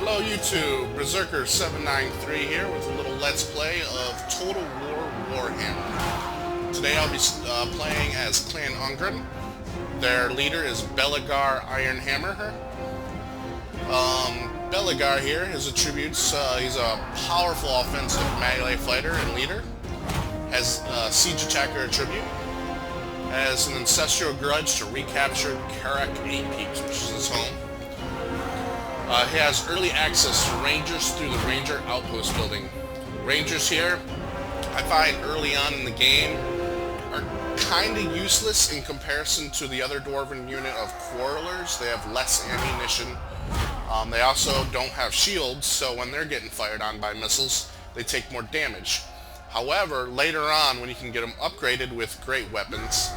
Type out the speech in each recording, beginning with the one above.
Hello YouTube, Berserker793 here with a little Let's Play of Total War Warhammer. Today I'll be playing as Clan Angrund. Their leader is Belegar Ironhammer. Belegar here, his attributes, he's a powerful offensive melee fighter and leader. Has Siege Attacker attribute. Has an ancestral grudge to recapture Karak 8 Peaks, which is his home. He has early access to Rangers through the Ranger Outpost building. Rangers here, I find early on in the game, are kind of useless in comparison to the other Dwarven unit of Quarrelers. They have less ammunition. They also don't have shields, so when they're getting fired on by missiles, they take more damage. However, later on, when you can get them upgraded with great weapons,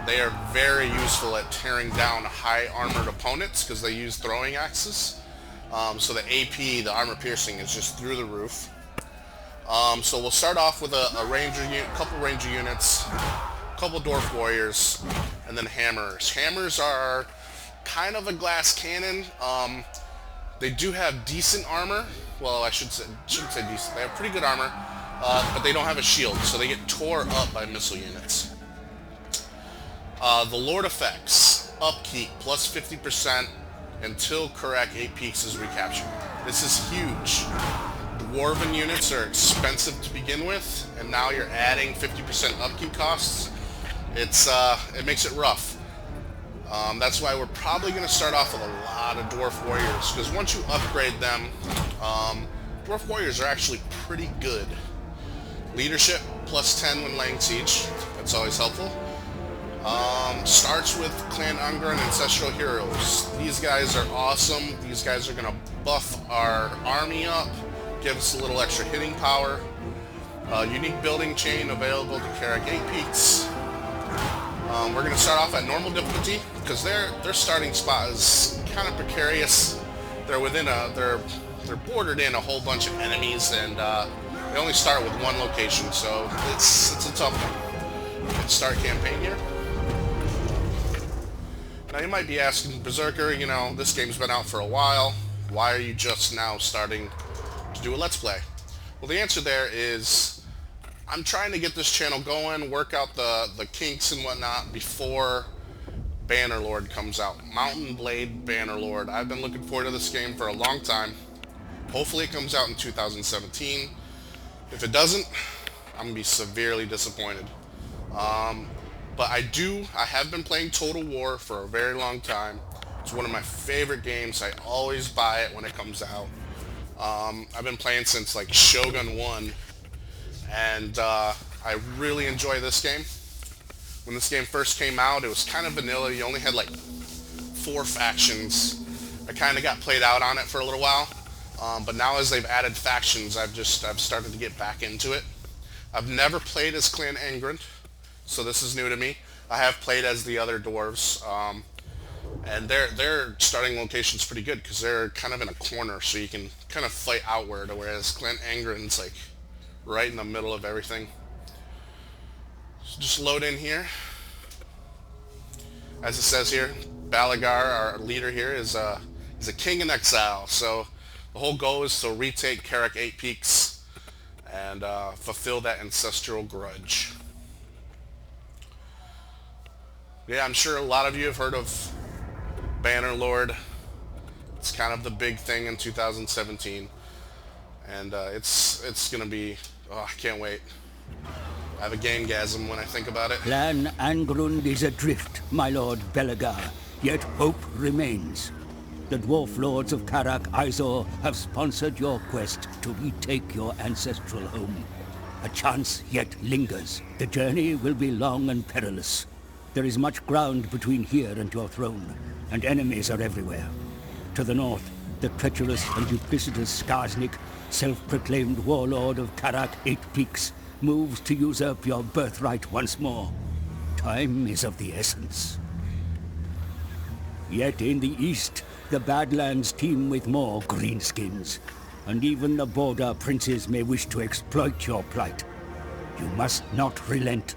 they are very useful at tearing down high armored opponents because they use throwing axes. So the AP, the armor piercing, is just through the roof. So we'll start off with a couple ranger units, a couple dwarf warriors, and then hammers. Hammers are kind of a glass cannon. They do have decent armor. Well, I shouldn't say decent. They have pretty good armor, but they don't have a shield, so they get tore up by missile units. The Lord effects, upkeep, plus 50% until Karak 8 Peaks is recaptured. This is huge. Dwarven units are expensive to begin with, and now you're adding 50% upkeep costs. It makes it rough. That's why we're probably going to start off with a lot of dwarf warriors, because once you upgrade them, dwarf warriors are actually pretty good. Leadership, plus 10 when laying siege. That's always helpful. Starts with Clan Angrund Ancestral Heroes. These guys are awesome. These guys are going to buff our army up, give us a little extra hitting power. Unique building chain available to Karak 8 Peaks. We're going to start off at normal difficulty because their starting spot is kind of precarious. They're they're bordered in a whole bunch of enemies, and they only start with one location, so it's a tough one. Let's start campaign here. Now you might be asking, Berserker, you know, this game's been out for a while. Why are you just now starting to do a Let's Play? Well, the answer there is I'm trying to get this channel going, work out the kinks and whatnot before Bannerlord comes out. Mountain Blade Bannerlord. I've been looking forward to this game for a long time. Hopefully it comes out in 2017. If it doesn't, I'm going to be severely disappointed. But I have been playing Total War for a very long time. It's one of my favorite games. I always buy it when it comes out. I've been playing since like Shogun 1, and I really enjoy this game. When this game first came out, it was kind of vanilla. You only had like 4 factions. I kind of got played out on it for a little while, but now as they've added factions, I've started to get back into it. I've never played as Clan Angrund, so this is new to me. I have played as the other dwarves, and their starting location's pretty good because they're kind of in a corner, so you can kind of fight outward, whereas Clan Angrund's like right in the middle of everything. So just load in here. As it says here, Belegar, our leader here, is a king in exile, so the whole goal is to retake Karak 8 Peaks and fulfill that ancestral grudge. Yeah, I'm sure a lot of you have heard of Bannerlord. It's kind of the big thing in 2017, and it's gonna be, oh, I can't wait. I have a gamegasm when I think about it. Clan Angrund is adrift, my lord Belegar, yet hope remains. The dwarf lords of Karak Izor have sponsored your quest to retake your ancestral home. A chance yet lingers. The journey will be long and perilous. There is much ground between here and your throne, and enemies are everywhere. To the north, the treacherous and duplicitous Skarsnik, self-proclaimed warlord of Karak 8 Peaks, moves to usurp your birthright once more. Time is of the essence. Yet in the east, the Badlands teem with more Greenskins, and even the border princes may wish to exploit your plight. You must not relent.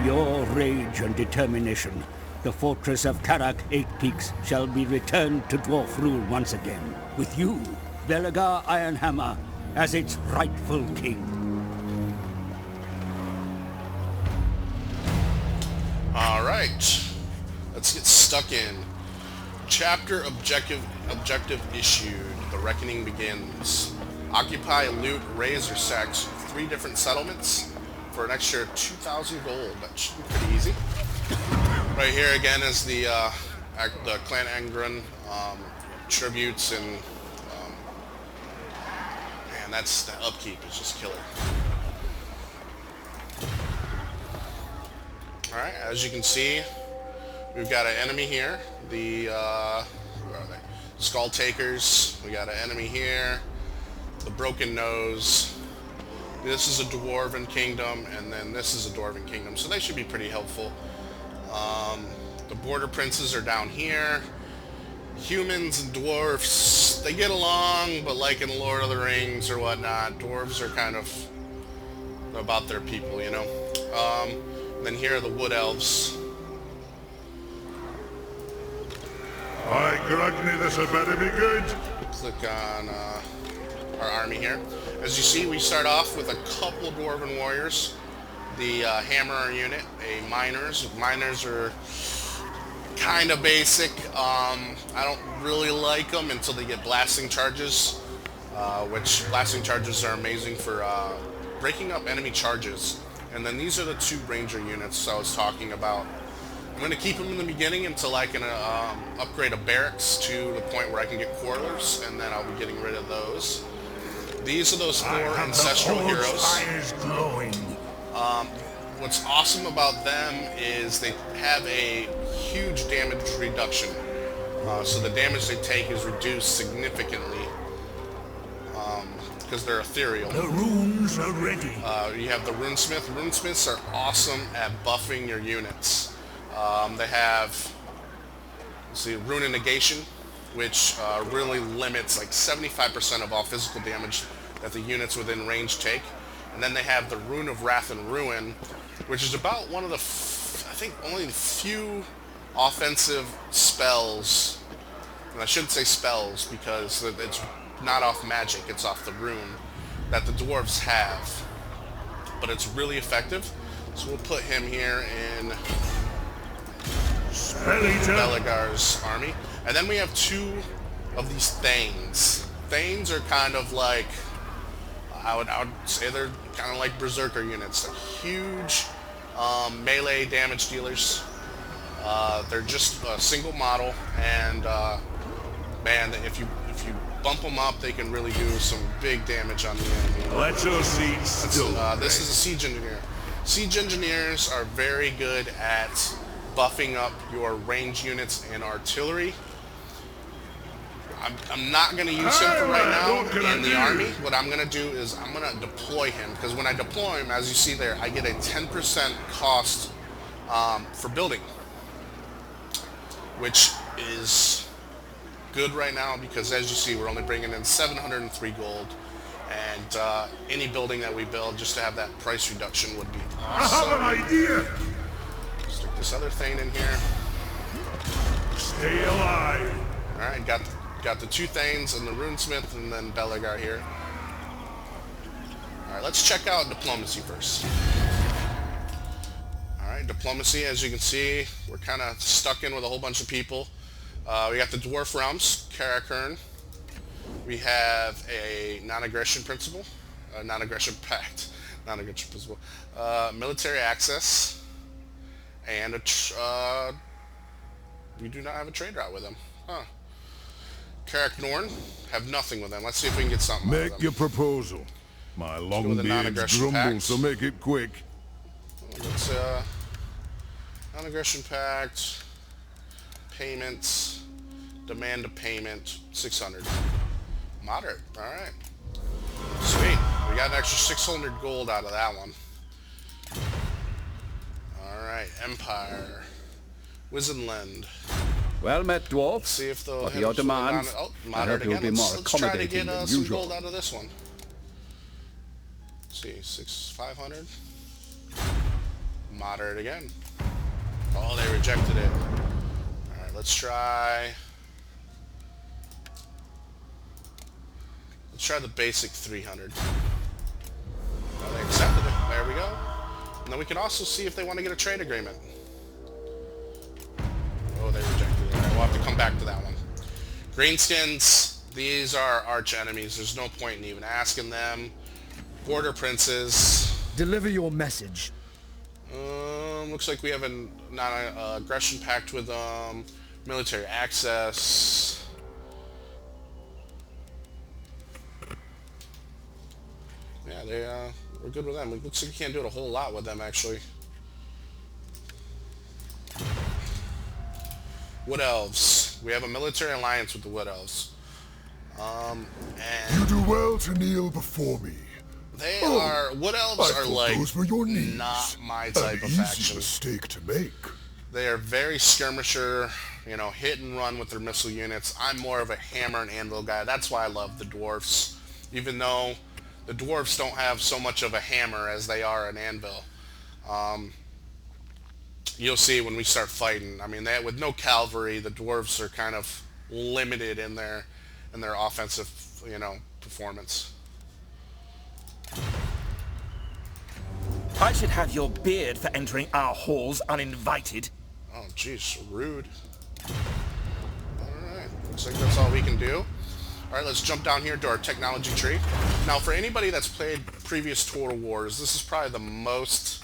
your rage and determination, the fortress of Karak Eight Peaks shall be returned to dwarf rule once again, with you, Belegar Ironhammer, as its rightful king. Alright, let's get stuck in. Chapter objective issued. The reckoning begins. Occupy, loot, raise, or sex 3 different settlements for an extra 2,000 gold. That should be pretty easy. Right here again is the Clan Angrund tributes, and man, that's the upkeep is just killer. Alright, as you can see, we've got an enemy here. The where are they? Skull Takers. We got an enemy here. The Broken Nose. This is a Dwarven Kingdom, and then this is a Dwarven Kingdom, so they should be pretty helpful. The Border Princes are down here. Humans and dwarfs, they get along, but like in Lord of the Rings or whatnot, dwarves are kind of about their people, you know. Then here are the Wood Elves. I grant me this had better be good. Click on our army here. As you see, we start off with a couple Dwarven warriors. The Hammer unit, a Miners. Miners are kind of basic. I don't really like them until they get blasting charges, which blasting charges are amazing for breaking up enemy charges. And then these are the 2 Ranger units I was talking about. I'm going to keep them in the beginning until I can upgrade a barracks to the point where I can get quarters, and then I'll be getting rid of those. These are those 4 ancestral heroes. What's awesome about them is they have a huge damage reduction. So the damage they take is reduced significantly because they're ethereal. The runes are ready. You have the Runesmith. Runesmiths are awesome at buffing your units. They have, let's see, Rune Negation, which really limits like 75% of all physical damage that the units within range take. And then they have the Rune of Wrath and Ruin, which is about one of the, I think, only few offensive spells. And I shouldn't say spells because it's not off magic, it's off the rune that the dwarves have. But it's really effective. So we'll put him here in Belegar's army. And then we have 2 of these Thanes. Thanes are kind of like, I would say they're kind of like Berserker units. They're huge melee damage dealers. They're just a single model, and man, if you bump them up, they can really do some big damage on the enemy. Let your seeds still. This is a siege engineer. Siege engineers are very good at buffing up your range units and artillery. I'm not going to use him for right now in the army. What I'm going to do is I'm going to deploy him, because when I deploy him, as you see there, I get a 10% cost for building, which is good right now because, as you see, we're only bringing in 703 gold, and any building that we build, just to have that price reduction would be awesome. I have an idea. Stick this other thing in here. Stay alive. All right, got the 2 Thanes and the Runesmith, and then Belegar here. All right, let's check out diplomacy first. All right, diplomacy, as you can see, we're kind of stuck in with a whole bunch of people. We got the Dwarf Realms, Karakern. We have a non-aggression principle, non-aggression pact, non-aggression principle, military access, and we do not have a trade route with them. Huh. Karak Norn, have nothing with them. Let's see if we can get something out of them. Make your proposal. My long beards non-aggression grumble, pact. so make it quick. Let's non-aggression pact, payments, demand a payment, 600. Moderate, all right. Sweet, we got an extra 600 gold out of that one. All right, Empire, Wizenland. Well met, dwarfs. See if they'll What hit your us with a demands? moderate I hope you'll again. be more Let's try to accommodating get than some usual. gold out of this one. Let's see, 500. Moderate again. Oh, they rejected it. Alright, let's try... Let's try the basic 300. Oh, they accepted it. There we go. And then we can also see if they want to get a trade agreement. Oh, they rejected it. Alright, we'll have to come back to that one. Greenskins, these are arch enemies. There's no point in even asking them. Border princes. Deliver your message. Looks like we have a non-aggression pact with military access. Yeah, we're good with them. It looks like we can't do it a whole lot with them, actually. Wood Elves. We have a military alliance with the Wood Elves. And You do well to kneel before me. they are... Wood Elves are like those were your knees. not my type An of easy faction. mistake to make. They are very skirmisher, you know, hit and run with their missile units. I'm more of a hammer and anvil guy. That's why I love the dwarfs. Even though the dwarfs don't have so much of a hammer as they are an anvil. You'll see when we start fighting. I mean, with no cavalry, the dwarves are kind of limited in their offensive, you know, performance. I should have your beard for entering our halls uninvited. Oh, jeez, so rude. Alright, looks like that's all we can do. Alright, let's jump down here to our technology tree. Now, for anybody that's played previous Total Wars, this is probably the most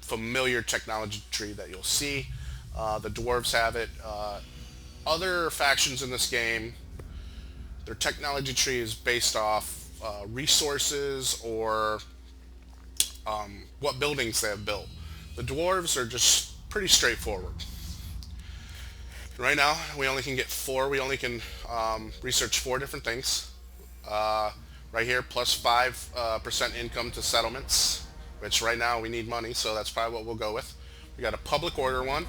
familiar technology tree that you'll see. The dwarves have it. Other factions in this game, their technology tree is based off resources or what buildings they have built. The dwarves are just pretty straightforward. Right now, we only can get 4. We only can research 4 different things. Right here, plus 5% income to settlements, which right now we need money, so that's probably what we'll go with. We got a public order one,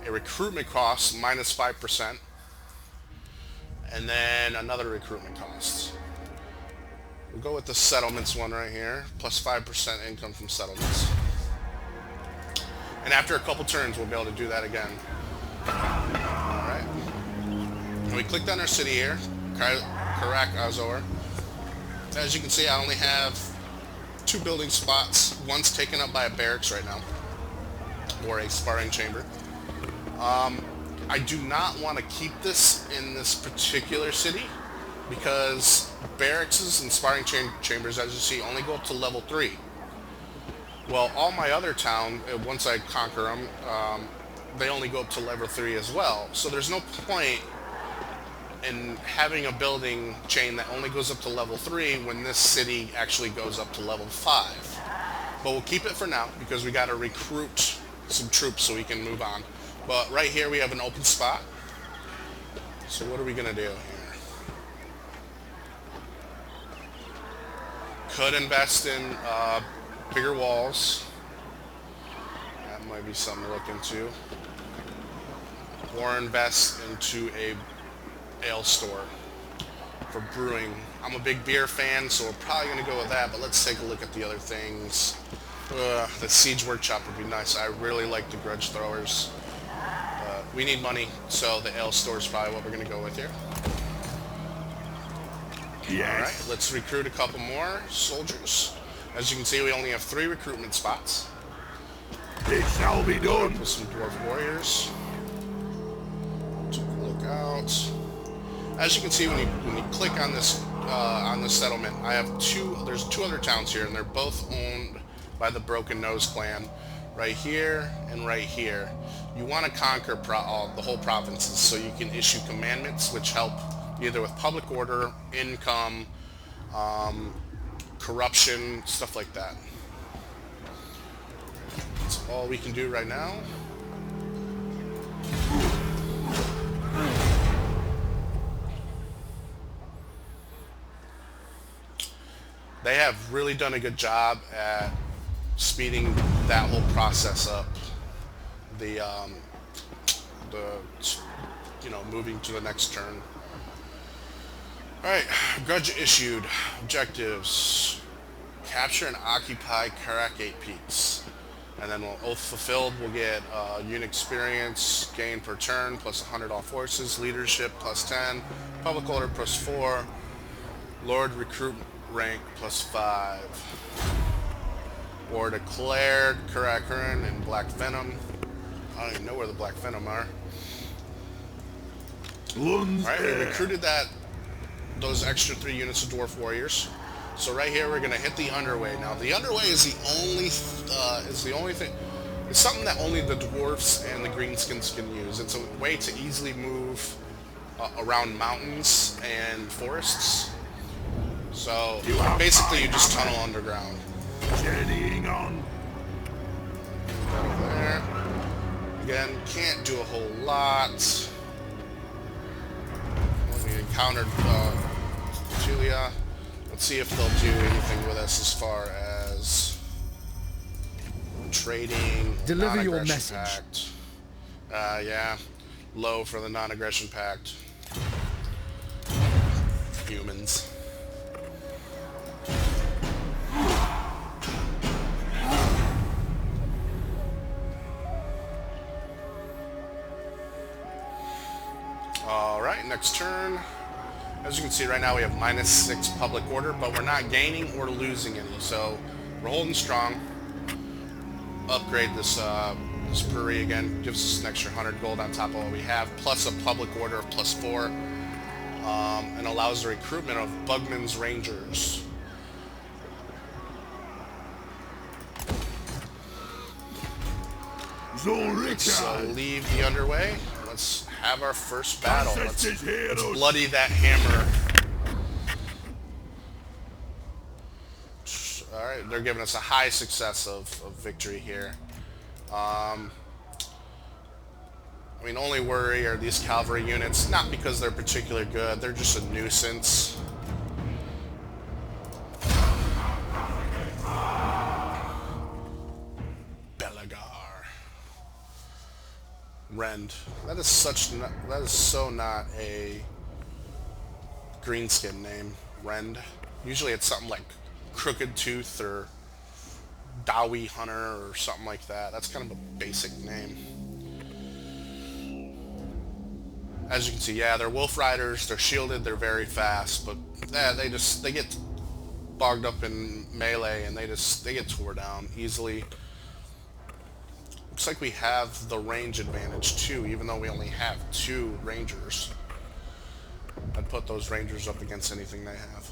a recruitment cost minus 5%, and then another recruitment cost. We'll go with the settlements one right here, plus 5% income from settlements. And after a couple turns, we'll be able to do that again. Alright. And we clicked on our city here, Karak Azor. As you can see, I only have 2 building spots. One's taken up by a barracks right now, or a sparring chamber. I do not want to keep this in this particular city, because barracks and sparring chambers, as you see, only go up to level 3. Well, all my other town, once I conquer them, they only go up to level 3 as well. So there's no point in having a building chain that only goes up to level 3 when this city actually goes up to level 5. But we'll keep it for now, because we got to recruit some troops so we can move on. But right here we have an open spot. So what are we going to do here? Could invest in bigger walls. That might be something to look into. Or invest into a ale store for brewing. I'm a big beer fan, so we're probably going to go with that, but let's take a look at the other things. The siege workshop would be nice. I really like the grudge throwers. We need money, so the ale store is probably what we're going to go with here. Yes. Alright, let's recruit a couple more soldiers. As you can see, we only have 3 recruitment spots. It shall be done. With some dwarf warriors. Take a look out. As you can see, when you click on this settlement, I have there's 2 other towns here, and they're both owned by the Broken Nose clan. Right here and right here. You want to conquer the whole provinces so you can issue commandments which help either with public order, income, corruption, stuff like that. That's all we can do right now. They have really done a good job at speeding that whole process up. Moving to the next turn. Alright, grudge issued. Objectives. Capture and occupy Karak 8 Peaks. And then Oath Fulfilled, we'll get unit experience gain per turn, plus 100 all forces, leadership plus 10, public order plus 4, Lord recruit rank plus 5. War declared Karak Angrund and Black Venom. I don't even know where the Black Venom are. Alright, we recruited those extra 3 units of Dwarf Warriors. So right here we're gonna hit the Underway. Now the Underway is the only thing. It's something that only the Dwarfs and the Greenskins can use. It's a way to easily move around mountains and forests. So basically you just tunnel underground. Journeying on. Over there. Again, can't do a whole lot. We encountered Julia. Let's see if they'll do anything with us as far as trading. Deliver your message. Pact. Yeah. Low for the non-aggression pact. Humans. Alright, next turn. As you can see right now we have -6 public order, but we're not gaining or losing any, so we're holding strong. Upgrade this Prairie again, gives us an extra 100 gold on top of what we have, plus a public order of +4, and allows the recruitment of Bugman's Rangers. Let's leave the Underway. Let's have our first battle. Let's bloody that hammer. Alright, they're giving us a high success of victory here. I mean, only worry are these cavalry units, not because they're particularly good, they're just a nuisance. Belegar. Rend. That is so not a Greenskin name. Rend. Usually it's something like Crooked Tooth or Dowie Hunter or something like that. That's kind of a basic name. As you can see, yeah, they're wolf riders, they're shielded, they're very fast, but yeah, they get bogged up in melee and they get tore down easily. Looks like we have the range advantage too, even though we only have 2 rangers. I'd put those rangers up against anything they have.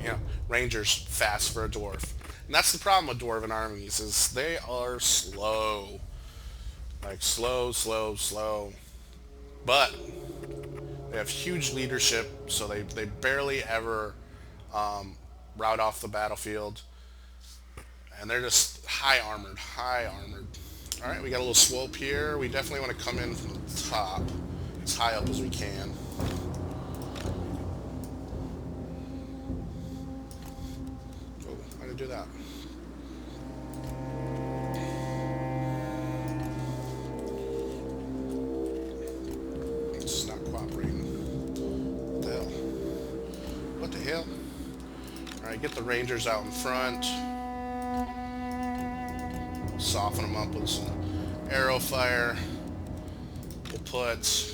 You know, rangers fast for a dwarf. And that's the problem with dwarven armies, is they are slow. Like slow. But they have huge leadership, so they barely ever route off the battlefield. And they're just high armored. Alright, we got a little swope here. We definitely want to come in from the top, as high up as we can. Oh, how did I do that? It's not cooperating. What the hell? Alright, get the rangers out in front. Soften them up with some arrow fire. We'll put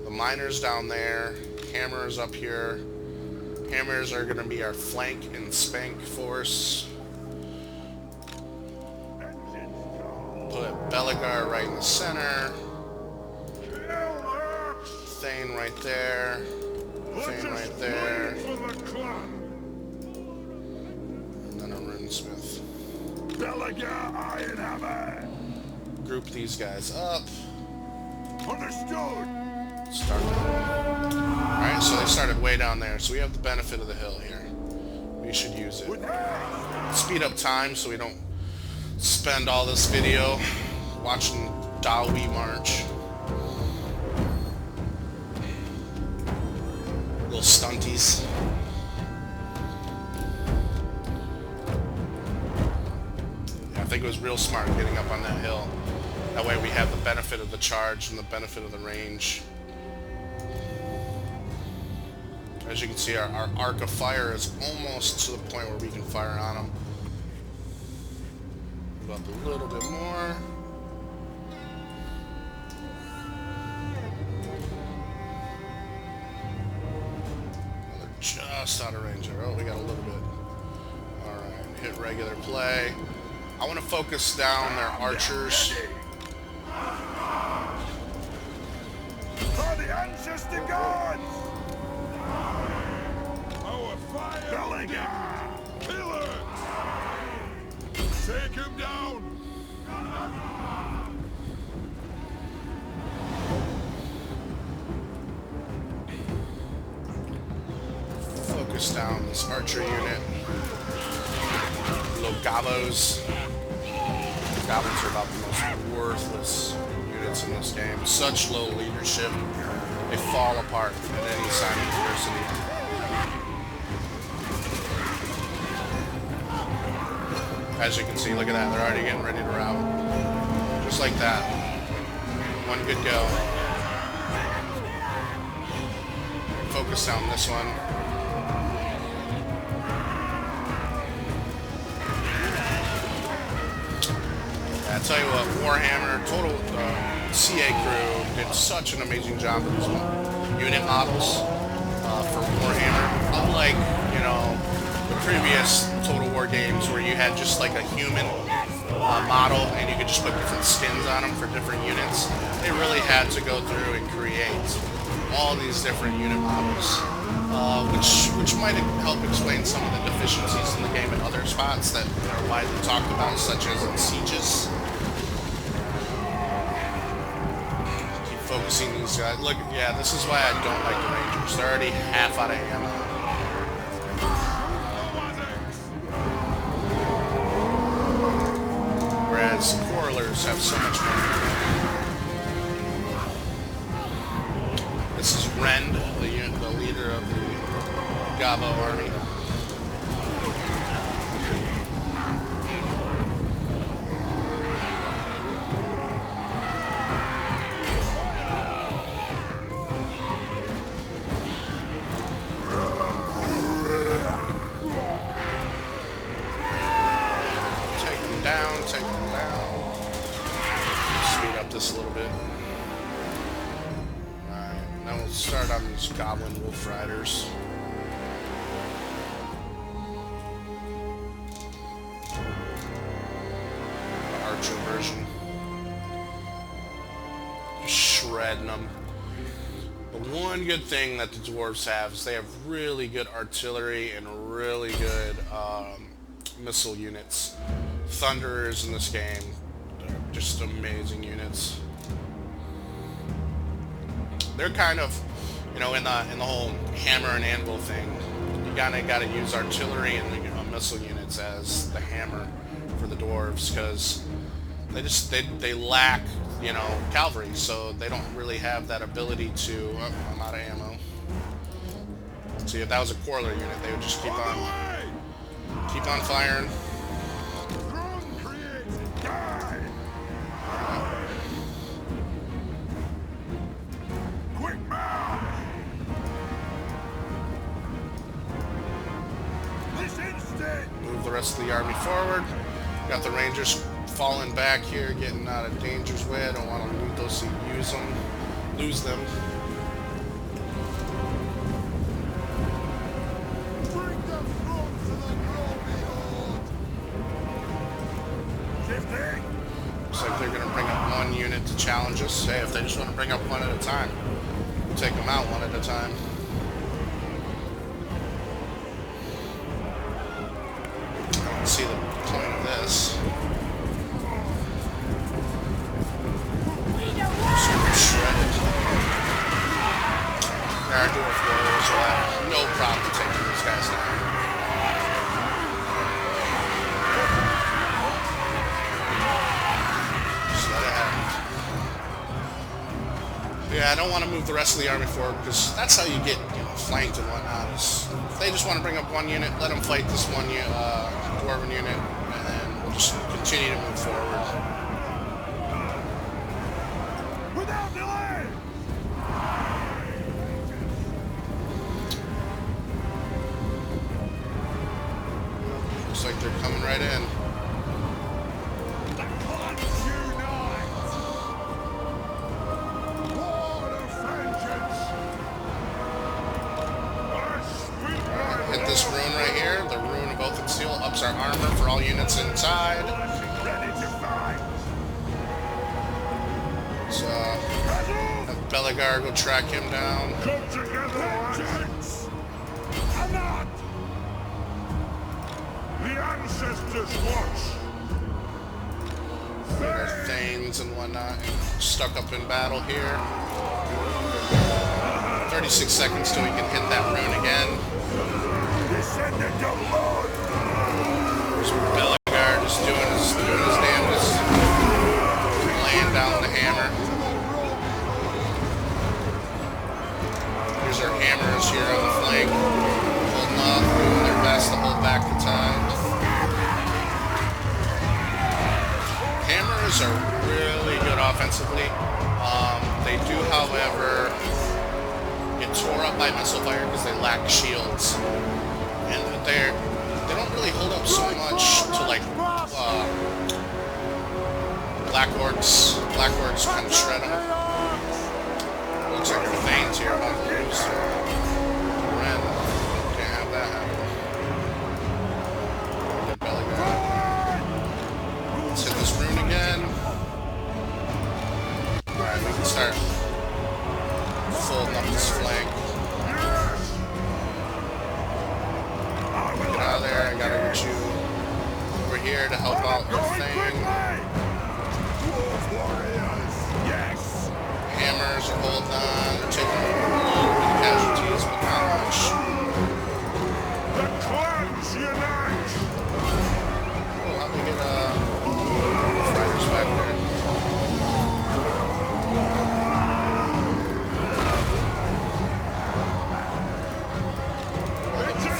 the miners down there, hammers up here. Hammers are going to be our flank and spank force. Put Belegar right in the center. Thane right there. Thane right there. Smith. Belegar, Ironhammer. Group these guys up. Understood. Start. Alright, so they started way down there, so we have the benefit of the hill here. We should use it. Speed up time so we don't spend all this video watching Dowie march. Little stunties. I think it was real smart getting up on that hill. That way we have the benefit of the charge and the benefit of the range. As you can see, our arc of fire is almost to the point where we can fire on them. Move up a little bit more. They're just out of range there. Oh, we got a little bit. Alright, hit regular play. I want to focus down their archers. For the ancestor gods! Our fire! Belegar! Pillars! Take him down! Focus down this archer unit. Little gobos. Goblins are about the most worthless units in this game. Such low leadership. They fall apart at any sign of adversity. As you can see, look at that. They're already getting ready to rout. Just like that. One good go. Focus down this one. I tell you what, Warhammer, total CA crew did such an amazing job with these unit models for Warhammer. Unlike, you know, the previous Total War games where you had just like a human model and you could just put different skins on them for different units. They really had to go through and create all these different unit models, which might help explain some of the deficiencies in the game in other spots that are widely talked about, such as in sieges. Focusing these guys. Look, yeah, this is why I don't like the Rangers. They're already half out of ammo. Whereas Quarrelers have so much more. This is Rend, the leader of the Gabo army. Take them down. Speed up this a little bit. Alright, now we'll start on these Goblin Wolf Riders. The Archer version. Just shredding them. The one good thing that the Dwarves have is they have really good artillery and really good missile units. Thunderers in this game, they're just amazing units. They're kind of, you know, in the whole hammer and anvil thing, you got to use artillery and the missile units as the hammer for the dwarves, because they lack, you know, cavalry, so they don't really have that ability to. Oh, I'm out of ammo. See, if that was a Quarreler unit, they would just keep on firing. Move the rest of the army forward. Got the Rangers falling back here, getting out of danger's way. I don't want to lose them. Looks like they're going to bring up one unit to challenge us. Hey, if they just want to bring up one at a time, we'll take them out one at a time. I don't see the point of this. Super shredded. Our dwarf warriors will have no problem taking these guys down. Yeah, I don't want to move the rest of the army forward because that's how you get, you know, flanked and whatnot. If they just want to bring up one unit, let them fight this one dwarven unit, and then we'll just continue to move forward. Without delay. They're coming right in. Hit this rune right here. The rune of Oath and Seal ups our armor for all units inside. So, have Belegar go track him down. Come together, lads! The ancestors watch! Our Thanes and whatnot stuck up in battle here. 36 seconds till we can hit that rune again. There's Belegar just doing his damnedest. Laying down the hammer. Here's our hammers here on the flank. Holding off, doing their best to hold back the tide. Hammers are really good offensively. They do, however, get tore up by missile fire because they lack shields. And they don't really hold up so much to like Black Orcs. Black Orcs kind of shred them. Looks like our Thanes here about to lose. Ren. Can't have that happen. Get Belegar. Let's hit this rune again. Alright, we can start folding up this flank. Get out of there. I gotta get you over here to help out the thing. Hammers are holding on. They're taking a little bit of casualties, but not much. The clans unite! Oh, how do we get fighters back there?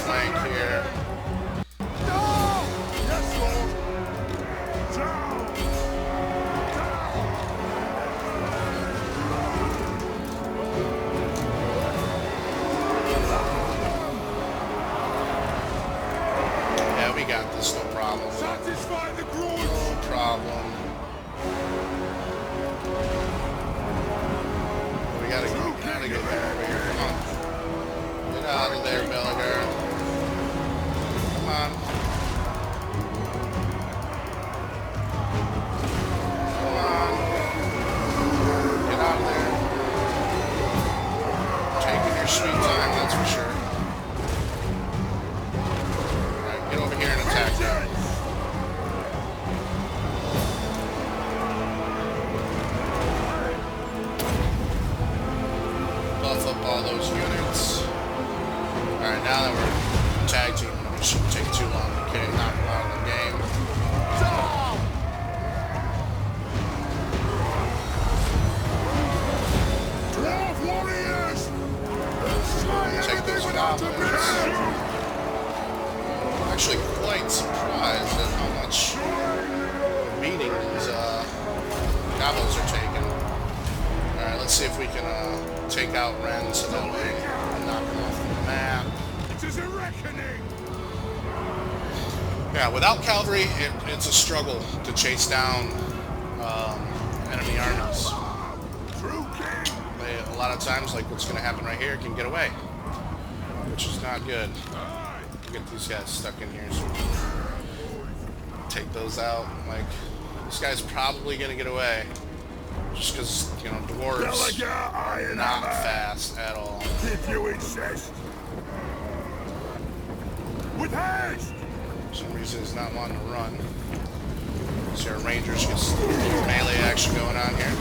Flank here. Yeah, we got this, no problem. Satisfy the grudge! No problem. We gotta get there over here. Come on. Get out of there, Belegar. Come on. Come on. Get out of there. Taking your sweet time, that's for sure. Alright, get over here and attack them. Buff up all those units. Alright, now that we're tag teaming them, it shouldn't take too long to knock them out of the game. Dwarf warriors! Take those goblins. I'm actually quite surprised at how much beating these goblins are taking. Alright, let's see if we can take out Ren so that way knock them off the map. It is a reckoning! Yeah, without cavalry, it's a struggle to chase down enemy armies. True king! A lot of times, like what's going to happen right here, can get away, which is not good. We'll get these guys stuck in here, so take those out. Like, this guy's probably going to get away, just because, you know, dwarves are not fast at all. If you insist. With haste! For some reason, he's not wanting to run. See our rangers get some melee action going on here.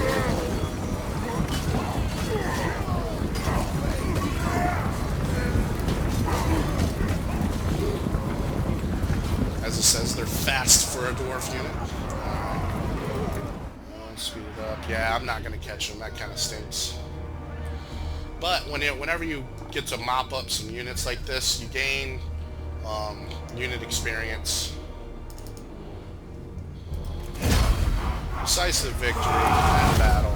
As it says, they're fast for a dwarf unit. Speed it up. Yeah, I'm not going to catch them. That kind of stinks. But whenever you get to mop up some units like this, you gain unit experience. Decisive victory in battle.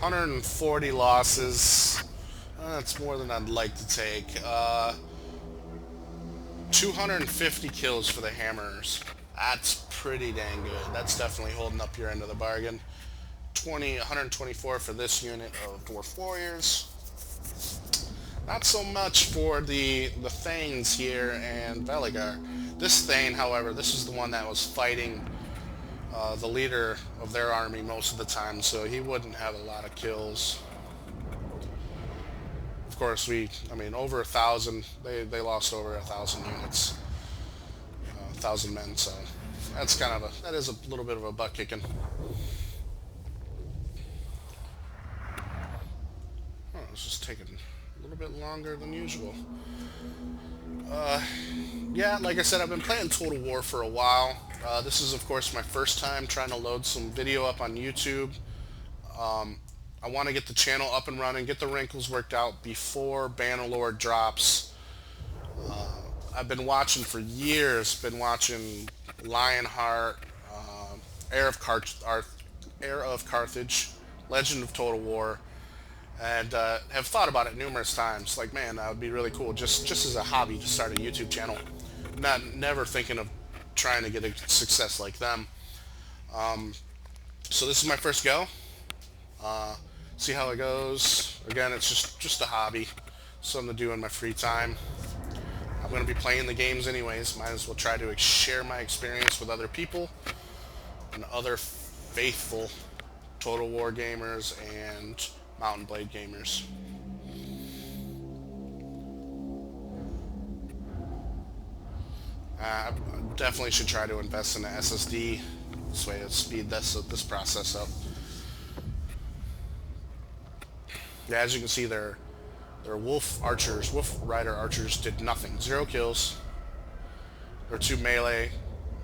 140 losses. That's more than I'd like to take. 250 kills for the Hammerers. That's pretty dang good. That's definitely holding up your end of the bargain. 124 for this unit of Dwarf Warriors. Not so much for the Thanes here and Belegar. This Thane, however, this is the one that was fighting the leader of their army most of the time, so he wouldn't have a lot of kills. Of course, over 1,000. They lost over 1,000 units, 1,000 men. So that's that is a little bit of a butt kicking. Oh, it's just taking a little bit longer than usual. Yeah, like I said, I've been playing Total War for a while. This is, of course, my first time trying to load some video up on YouTube. I want to get the channel up and running, get the wrinkles worked out before Bannerlord drops. I've been watching for years, been watching Lionheart, Heir of Carthage, Legend of Total War, and have thought about it numerous times. Like, man, that would be really cool, just as a hobby, to start a YouTube channel. Never thinking of trying to get a success like them. So this is my first go. See how it goes. Again, it's just a hobby, something to do in my free time. I'm going to be playing the games anyways. Might as well try to share my experience with other people and other faithful Total War gamers and Mountain Blade gamers. I definitely should try to invest in an SSD this way to speed this process up. Yeah, as you can see, their Wolf Rider archers did nothing. 0 kills. There are 2 melee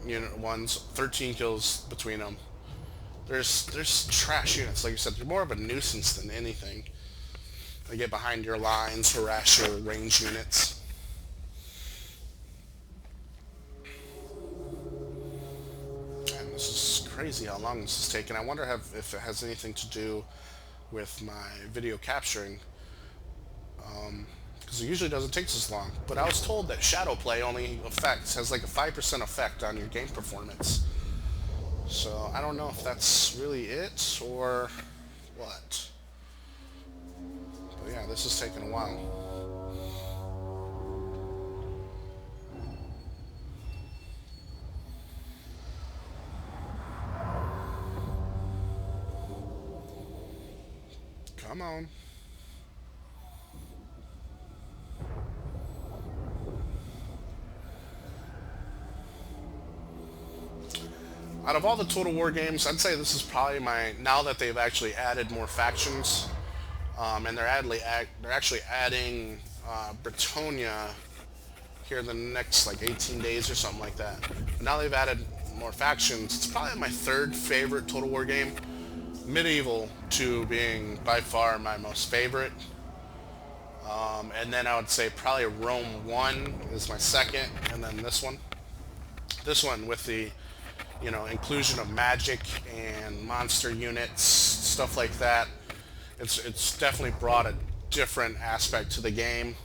unit ones, 13 kills between them. There's trash units, like you said. They're more of a nuisance than anything. They get behind your lines, harass your range units. And this is crazy how long this is taking. I wonder if it has anything to do with my video capturing, because it usually doesn't take this long. But I was told that shadow play only has like a 5% effect on your game performance. So I don't know if that's really it or what. But yeah, this is taking a while. Come on. Out of all the Total War games, I'd say this is probably now that they've actually added more factions, and they're actually adding Bretonia here in the next like 18 days or something like that. But now they've added more factions. It's probably my 3rd favorite Total War game. Medieval 2 being by far my most favorite, and then I would say probably Rome 1 is my 2nd, and then this one with the inclusion of magic and monster units, stuff like that. It's definitely brought a different aspect to the game.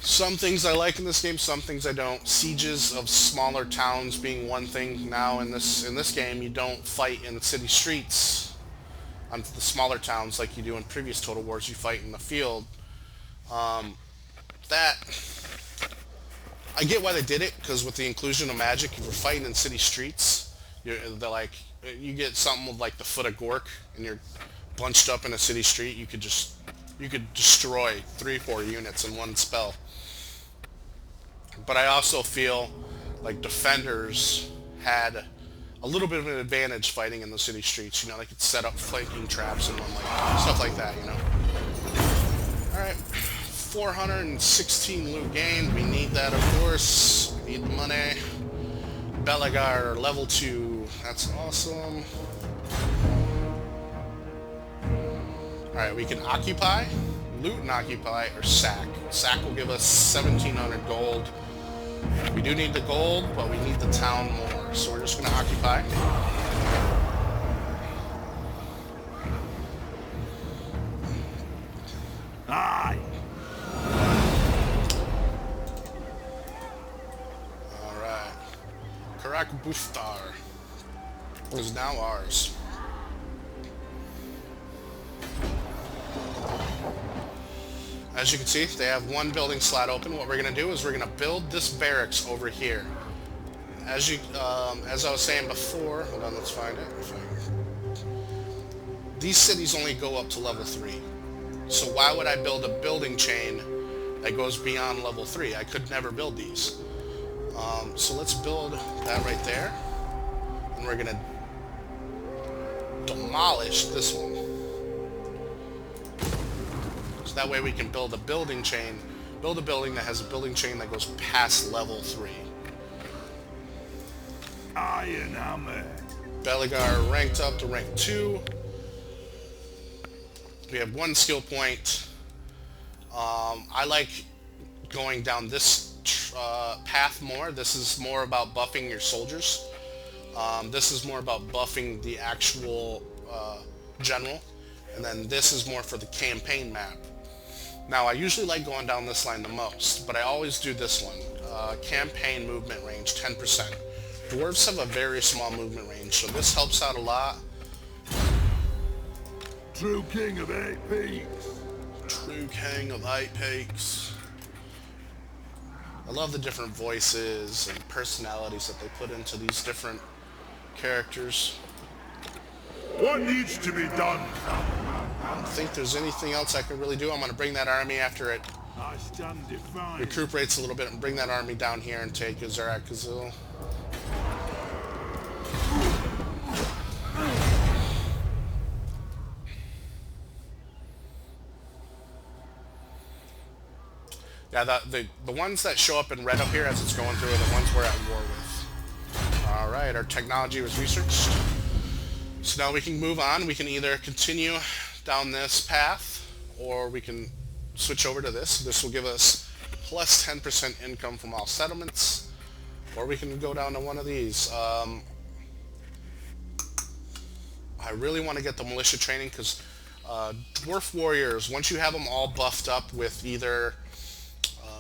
Some things I like in this game, some things I don't. Sieges of smaller towns being one thing now in this game. You don't fight in the city streets on the smaller towns like you do in previous Total Wars. You fight in the field. That I get why they did it, because with the inclusion of magic, if you're fighting in city streets, you get something with like the foot of Gork, and you're bunched up in a city street. You could destroy 3-4 units in one spell. But I also feel like defenders had a little bit of an advantage fighting in the city streets. They could set up flanking traps and stuff like that. Alright, 416 loot gained. We need that, of course. We need the money. Belegar, level 2. That's awesome. Alright, we can occupy, loot and occupy, or sack. Sack will give us 1,700 gold. We do need the gold, but we need the town more. So we're just going to occupy. Star is now ours. As you can see, they have one building slot open. What we're going to do is we're going to build this barracks over here. As I was saying before, hold on, let's find it. These cities only go up to level 3. So why would I build a building chain that goes beyond level 3? I could never build these. So let's build that right there. And we're going to demolish this one. So that way we can build a building chain, build a building that has a building chain that goes past level 3. Iron Hammer. Belegar ranked up to rank 2. We have 1 skill point. I like going down this path more. This is more about buffing your soldiers. This is more about buffing the actual general. And then this is more for the campaign map. Now, I usually like going down this line the most, but I always do this one. Campaign movement range, 10%. Dwarves have a very small movement range, so this helps out a lot. True king of 8 peaks. True king of 8 peaks. I love the different voices and personalities that they put into these different characters. What needs to be done? I don't think there's anything else I can really do. I'm going to bring that army after it I stand defiant. recuperates a little bit and bring that army down here and take Zarak Kazil. Yeah, the ones that show up in red up here as it's going through are the ones we're at war with. Alright, our technology was researched. So now we can move on. We can either continue down this path, or we can switch over to this. This will give us plus 10% income from all settlements, or we can go down to one of these. I really want to get the militia training because dwarf warriors, once you have them all buffed up with either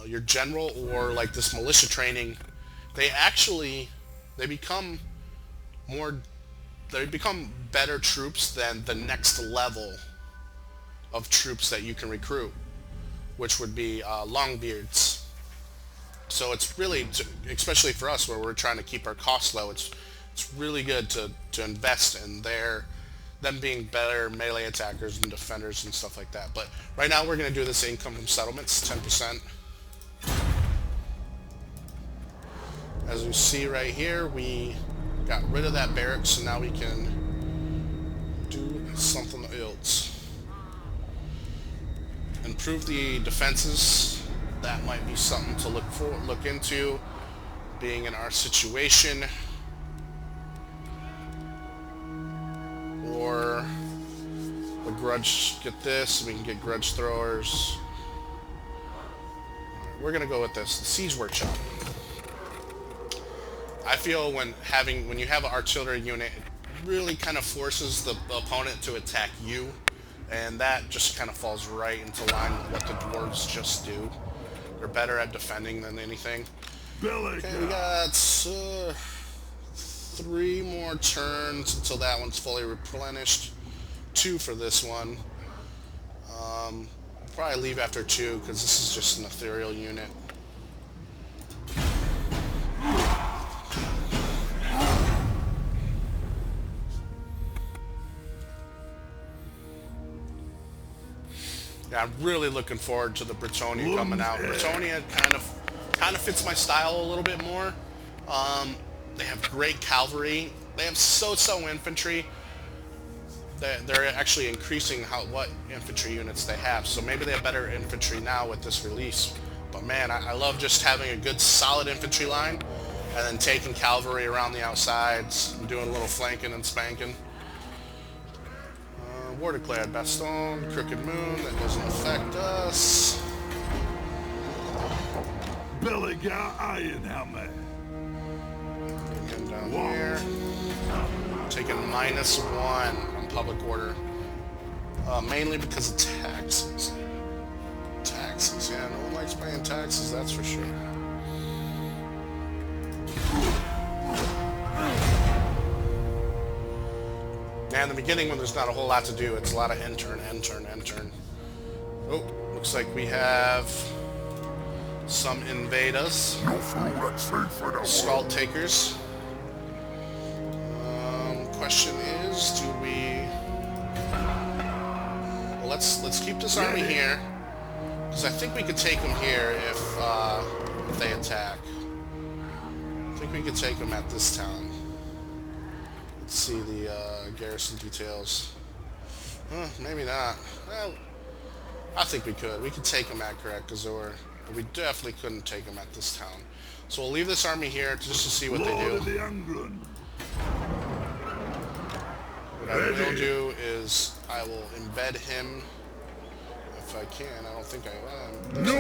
your general or like this militia training, they become better troops than the next level of troops that you can recruit, which would be Longbeards. So it's really, especially for us where we're trying to keep our costs low, it's really good to invest in them being better melee attackers and defenders and stuff like that. But right now we're going to do this income from settlements, 10%. As you see right here, we got rid of that barracks, so now we can do something else. Improve the defenses. That might be something to look into, being in our situation. Or the grudge, get this, we can get grudge throwers. We're gonna go with this, the Siege Workshop. I feel when you have an artillery unit, it really kind of forces the opponent to attack you, and that just kind of falls right into line with what the dwarves just do. They're better at defending than anything. Okay, we got 3 more turns until that one's fully replenished. 2 for this one. Probably leave after 2 because this is just an ethereal unit. Yeah, I'm really looking forward to the Bretonnia coming out. Bretonnia kind of fits my style a little bit more. They have great cavalry. They have so-so infantry. They're actually increasing what infantry units they have. So maybe they have better infantry now with this release. But man, I love just having a good solid infantry line and then taking cavalry around the outsides and doing a little flanking and spanking. War declared. Baston, Crooked Moon, that doesn't affect us. Belegar Iron Hammer. Getting down here. Taking -1 on public order. Mainly because of taxes. Taxes, yeah, no one likes paying taxes, that's for sure. And in the beginning, when there's not a whole lot to do, it's a lot of enter and enter and enter. Oh, looks like we have some invaders. Skull takers. Question is, do we... Well, let's keep this army here, because I think we could take them here if they attack. I think we could take them at this town. Let's see the garrison details. Maybe not. Well, I think we could. We could take them at Karak Azor, but we definitely couldn't take them at this town. So we'll leave this army here just to see what they do. Lord of the Angrund. What I will do is I will embed him if I can. I don't think I will. No!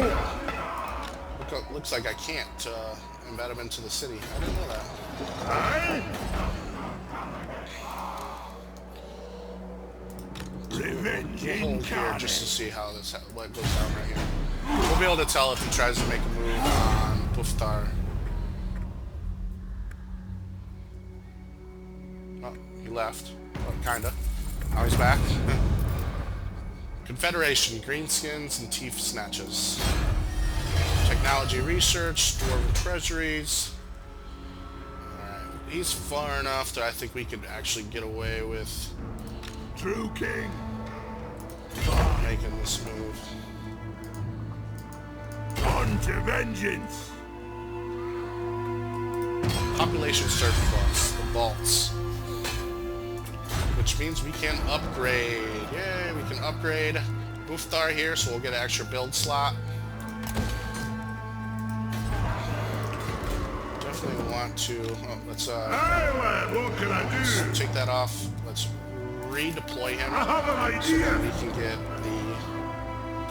Looks like I can't embed him into the city. I didn't know that. Aye. Revenge We'll hold here incarnate. just to see how what goes down right here. We'll be able to tell if he tries to make a move on Buftar. Oh, he left. Oh, kinda. Now he's back. Confederation, Greenskins, and Teeth Snatches. Technology research, Dwarven treasuries. Alright, he's far enough that I think we could actually get away with True king. making this move. On to vengeance. Population surplus, the vaults. Which means we can upgrade. Yay, we can upgrade Buftar here, so we'll get an extra build slot. Definitely want to... Oh, let's Aye, lad, what can I do? take that off. Let's redeploy him I have an so that idea. we can get the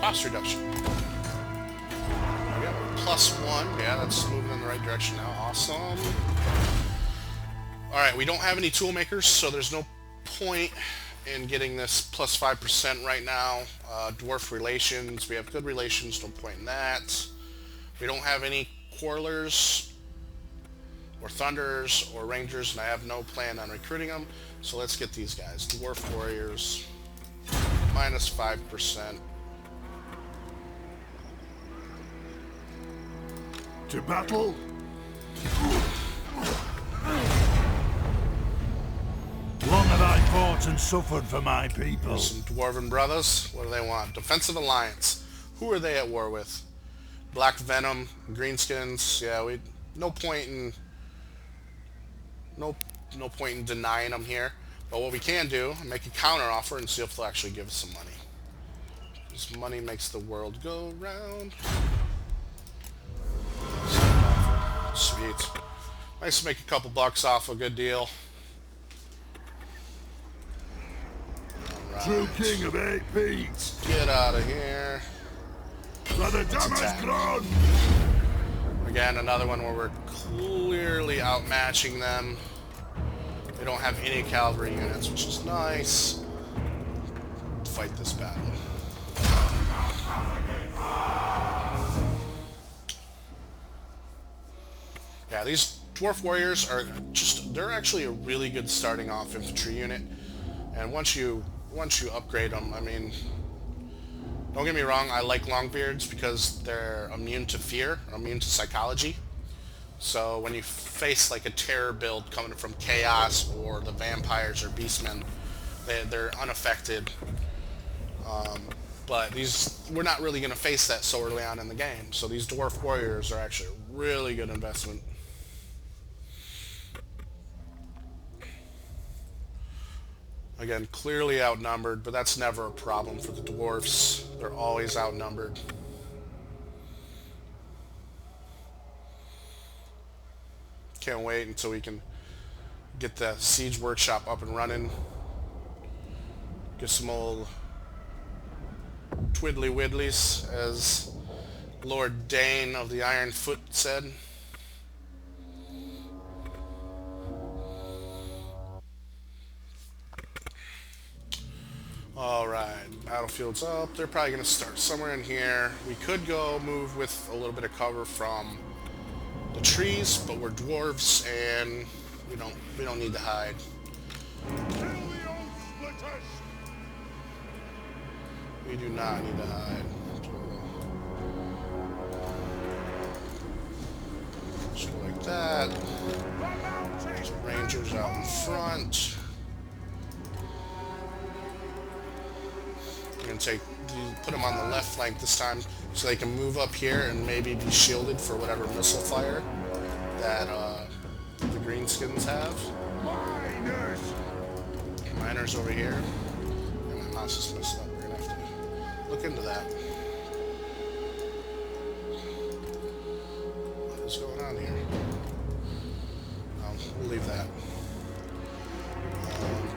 cost reduction. There we go. +1. Yeah, that's moving in the right direction now. Awesome. Alright, we don't have any tool makers, so there's no point in getting this +5% right now. Dwarf relations, we have good relations, no point in that. We don't have any quarrelers or thunders or rangers, and I have no plan on recruiting them. So let's get these guys. Dwarf warriors, -5%. To battle. Long have I fought and suffered for my people. Some dwarven brothers. What do they want? Defensive alliance. Who are they at war with? Black Venom, Greenskins. Yeah, we no point in denying them here. But what we can do, make a counter offer and see if they'll actually give us some money. Because money makes the world go round. Sweet. Nice to make a couple bucks off a good deal. True king of 8 peaks. Get out of here. Brother Let's Damas attack. Grown. Again, another one where we're clearly outmatching them. They don't have any cavalry units, which is nice. Fight this battle. Yeah, these dwarf warriors are they're actually a really good starting off infantry unit. And once you upgrade them, I mean, don't get me wrong, I like Longbeards because they're immune to fear, immune to psychology. So when you face like a terror build coming from Chaos or the vampires or beastmen, they're unaffected. But we're not really going to face that so early on in the game. So these dwarf warriors are actually a really good investment. Again, clearly outnumbered, but that's never a problem for the dwarfs. They're always outnumbered. Can't wait until we can get the siege workshop up and running. Get some old twiddly widdlies, as Lord Dane of the Iron Foot said. Alright, battlefield's up. They're probably going to start somewhere in here. We could go move with a little bit of cover from the trees, but we're dwarves and we don't need to hide. Kill the We do not need to hide. Just go like that. Some Rangers out in front. We're gonna put them on the left flank this time so they can move up here and maybe be shielded for whatever missile fire that the Greenskins have. Miners over here. And my mouse is messed up. We're gonna have to look into that. What is going on here? We'll leave that.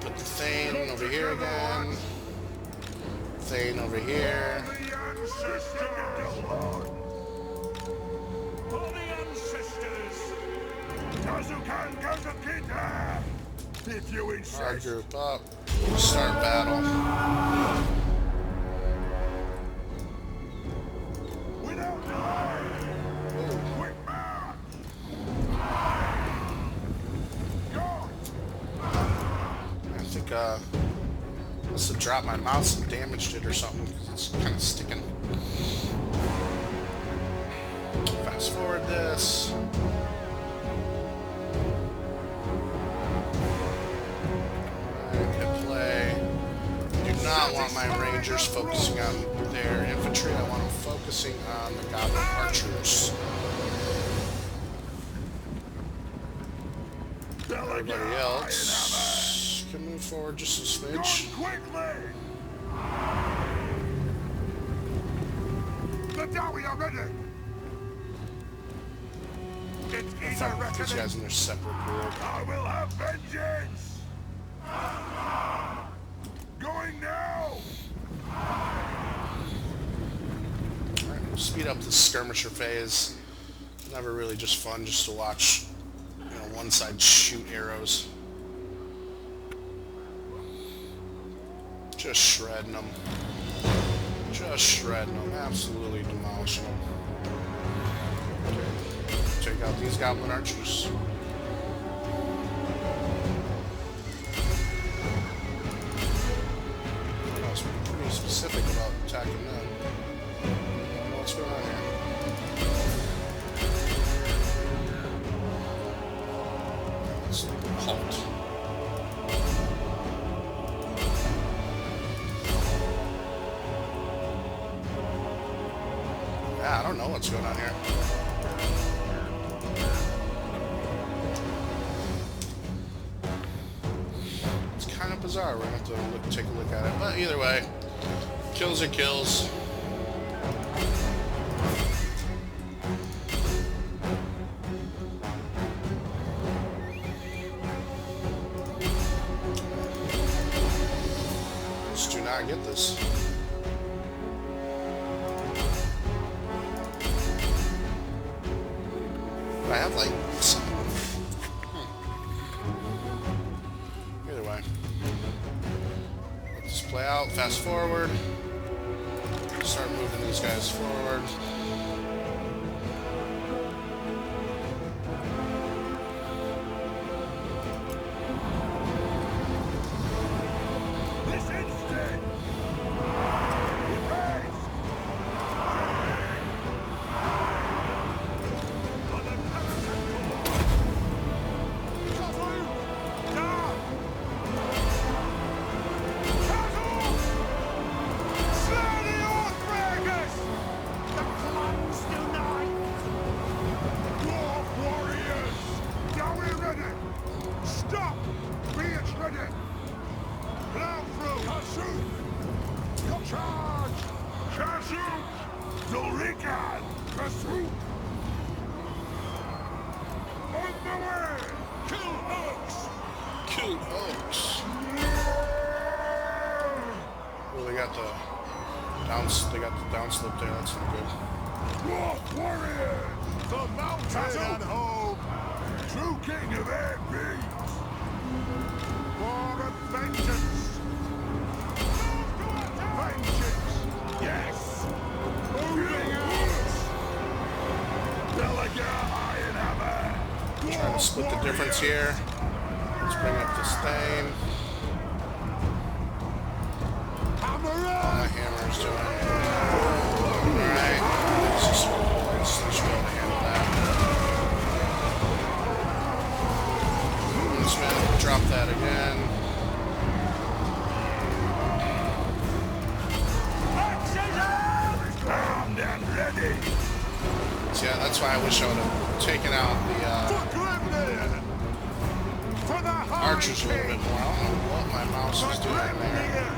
Put the Thane over here again. Thane over here. If you insist. Our group up. Start battle. Without delay. Quick march. Go. I think must have dropped my mouse and damaged it or something because it's kind of sticking. Fast forward this. I do not want my Rangers focusing on their infantry. I want them focusing on the Goblin Archers. Everybody else can move forward just a smidge. These guys in their separate group. I will have vengeance. Going now. Alright, we'll speed up the skirmisher phase. Never really just fun just to watch, one side shoot arrows. Just shredding them. Just shredding them. Absolutely demolishing them. Okay. Check out these Goblin Archers. I was pretty specific about attacking them. What's going on here? Let's halt. Yeah, I don't know what's going on here. It's kind of bizarre. We're gonna have to take a look at it. But either way, kills are kills. Just do not get this. I have like some... Either way. Let this play out. Fast forward. Start moving these guys forward. This instant. Kill Oaks. Well, they got the downslope there. That's not good. Dwarf warriors, the mountain and hope, true king of air beats. War of vengeance. Vengeance, yes. Moving out. Belegar, iron hammer. Trying to split the difference here. Let's bring up this thing. hammers doing? Alright. Let's be able to handle that. Let's drop that again. Armed and ready. So yeah, that's why I wish I would have taken out the archers a little bit more. I don't know what my mouse is doing there.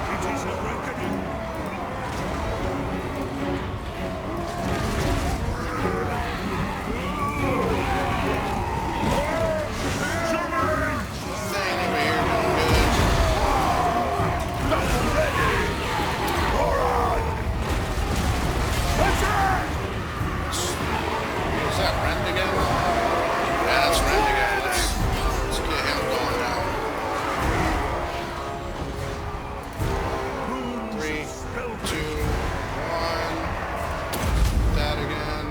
It is a reckoning. Thing over here doing good. Is that Rend again? Yeah, that's Rend again. Let's get him going now. 3, 2, 1. That again.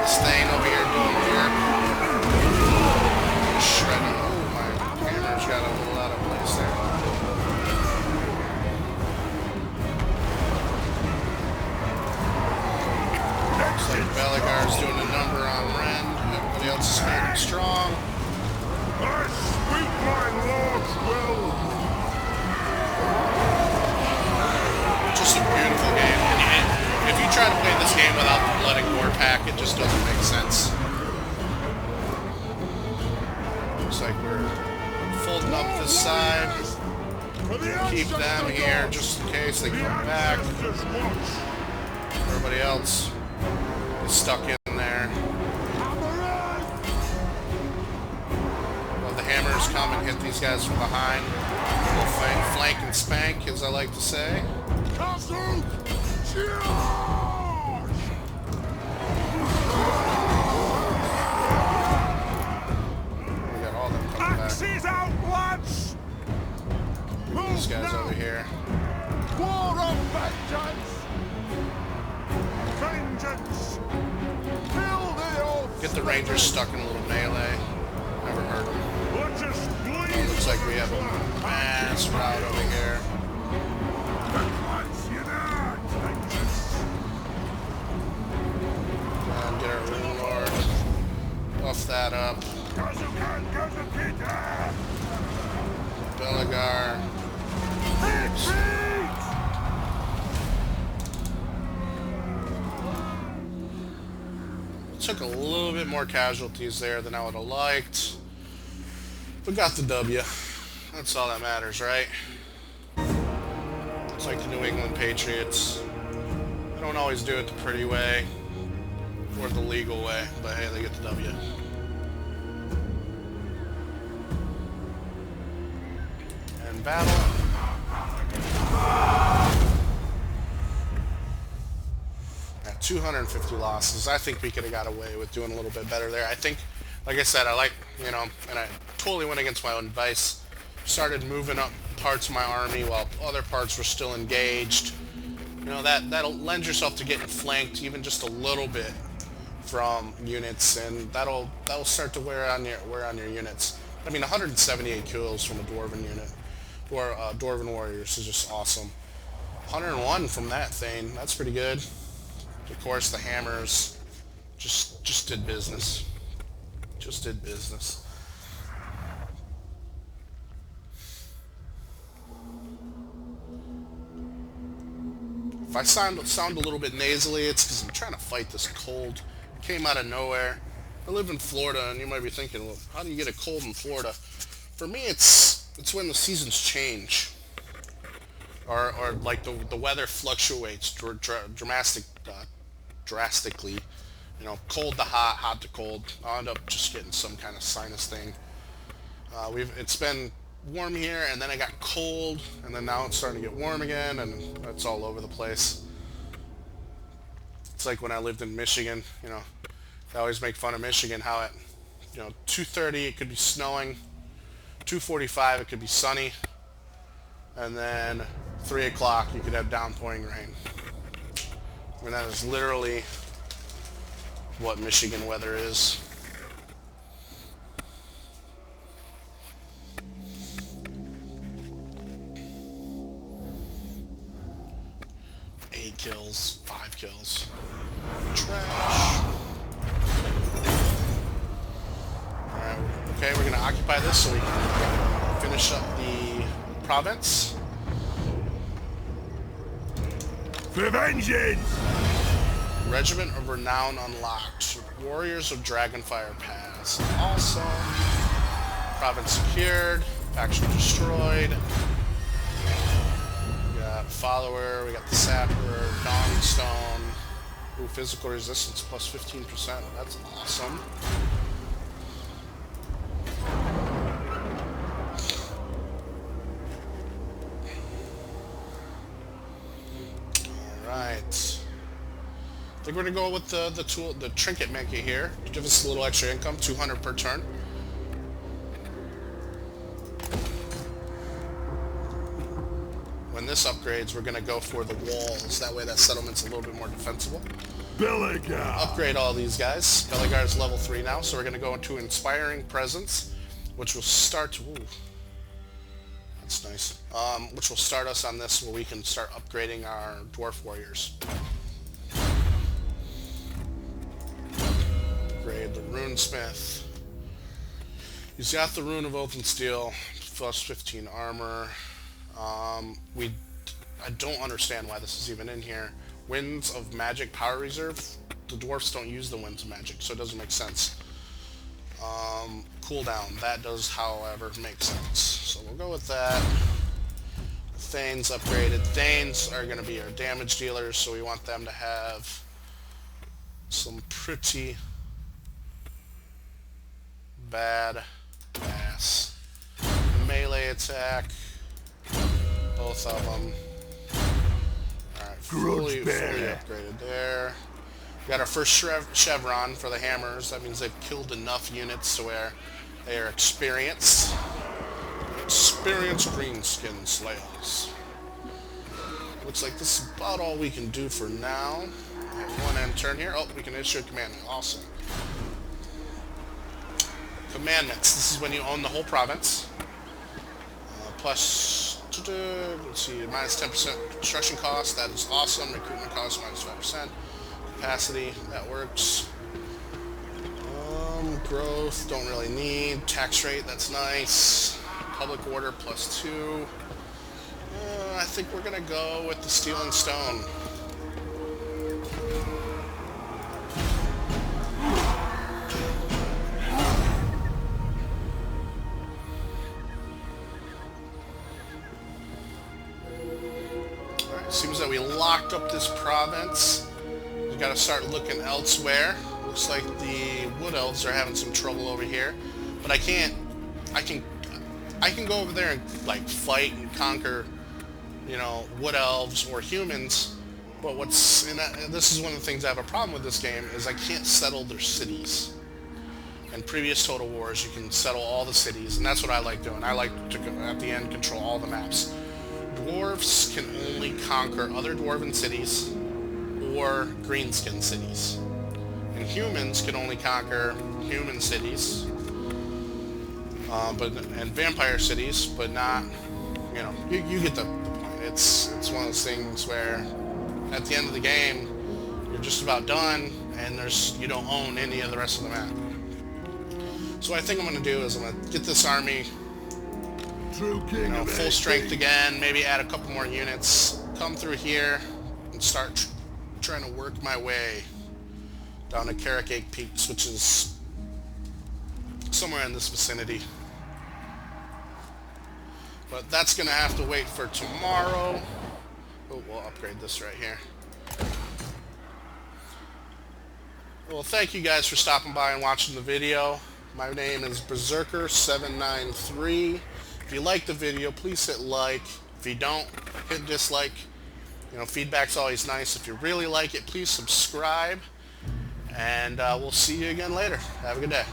This thing over here doing weird. Shredding. Oh, my hammer's got a little out of place there. Looks like Belegar's doing a number on Rend. Everybody else is standing strong. I speak my lord's will. Just a beautiful game. And if you try to play this game without the blood and gore pack, it just doesn't make sense. Looks like we're folding up this side. Keep them here just in case they come back. Everybody else is stuck in there. Well, the hammers come and hit these guys from behind. A little flank and spank, as I like to say. Castle, charge! We got all them coming back. Axes out, lads! These guys over here. War of vengeance! Vengeance! Kill the oath! Get the Rangers stuck in a little melee. Never hurt them. Let us bleed! Looks like we have a mass route over here. Vengeance! And get our Rune Lord. Buff that up. Belegar. Took a little bit more casualties there than I would have liked. But got the W. That's all that matters, right? It's like the New England Patriots. They don't always do it the pretty way or the legal way, but hey, they get the W. And battle. At 250 losses, I think we could have got away with doing a little bit better there. I think, like I said, I like, and I totally went against my own advice. Started moving up parts of my army while other parts were still engaged. That'll lend yourself to getting flanked even just a little bit from units, and that'll start to wear on your units. I mean, 178 kills from a dwarven unit or dwarven warriors is just awesome. 101 from that thing, that's pretty good. Of course, the hammers just did business. Just did business. If I sound a little bit nasally, it's because I'm trying to fight this cold. It came out of nowhere. I live in Florida, and you might be thinking, well, how do you get a cold in Florida? For me, it's when the seasons change, or like the weather fluctuates drastically. Cold to hot, hot to cold. I'll end up just getting some kind of sinus thing. It's been warm here, and then it got cold, and then now it's starting to get warm again, and it's all over the place. It's like when I lived in Michigan. I always make fun of Michigan, how at 2:30 it could be snowing, 2:45 it could be sunny, and then 3 o'clock you could have downpouring rain. I mean, that is literally what Michigan weather is. kills, 5 kills. Trash. Alright, okay, we're gonna occupy this so we can finish up the province. For vengeance! Regiment of Renown unlocked. Warriors of Dragonfire Pass. Awesome. Province secured. Faction destroyed. We got Follower. We got the Sapper. Dawnstone. Ooh, physical resistance plus 15%. That's awesome. Alright. I think we're gonna go with the trinket maker here to give us a little extra income, 200 per turn. When this upgrades, we're gonna go for the walls. That way, that settlement's a little bit more defensible. Belegar! Upgrade all these guys. Belegar is level 3 now, so we're gonna go into Inspiring Presence, which will start. Ooh, that's nice. Which will start us on this, where we can start upgrading our dwarf warriors. Upgrade the Runesmith. He's got the Rune of Oath and Steel, plus 15 armor. I don't understand why this is even in here. Winds of Magic Power Reserve. The dwarfs don't use the Winds of Magic, so it doesn't make sense. Cooldown. That does, however, make sense. So we'll go with that. Thanes upgraded. Thanes are going to be our damage dealers, so we want them to have some pretty bad ass melee attack. Both of them. Alright, fully upgraded there. We got our first chevron for the hammers. That means they've killed enough units to where they are experienced. Experienced Greenskin slayers. Looks like this is about all we can do for now. We have one end turn here. Oh, we can issue a commandment. Awesome. Commandments. This is when you own the whole province. Plus, let's see, minus 10% construction cost. That is awesome. Recruitment cost minus 5%. Capacity. That works. Growth. Don't really need. Tax rate. That's nice. Public order plus 2. I think we're gonna go with the steel and stone. Seems that we locked up this province. We gotta start looking elsewhere. Looks like the wood elves are having some trouble over here. But I can go over there and like fight and conquer, you know, wood elves or humans. But this is one of the things I have a problem with this game is I can't settle their cities. In previous Total Wars, you can settle all the cities, and that's what I like doing. I like to, at the end, control all the maps. Dwarves can only conquer other dwarven cities or greenskin cities. And humans can only conquer human cities and vampire cities, but not, you know, you get the point. It's one of those things where at the end of the game, you're just about done, and you don't own any of the rest of the map. So what I think I'm going to do is I'm going to get this army, you know, full strength again, maybe add a couple more units, come through here, and start trying to work my way down to Carrick Peaks, which is somewhere in this vicinity. But that's going to have to wait for tomorrow. Oh, we'll upgrade this right here. Well, thank you guys for stopping by and watching the video. My name is Berserker793. If you like the video, please hit like. If you don't, hit dislike. You know, feedback's always nice. If you really like it, please subscribe. And we'll see you again later. Have a good day.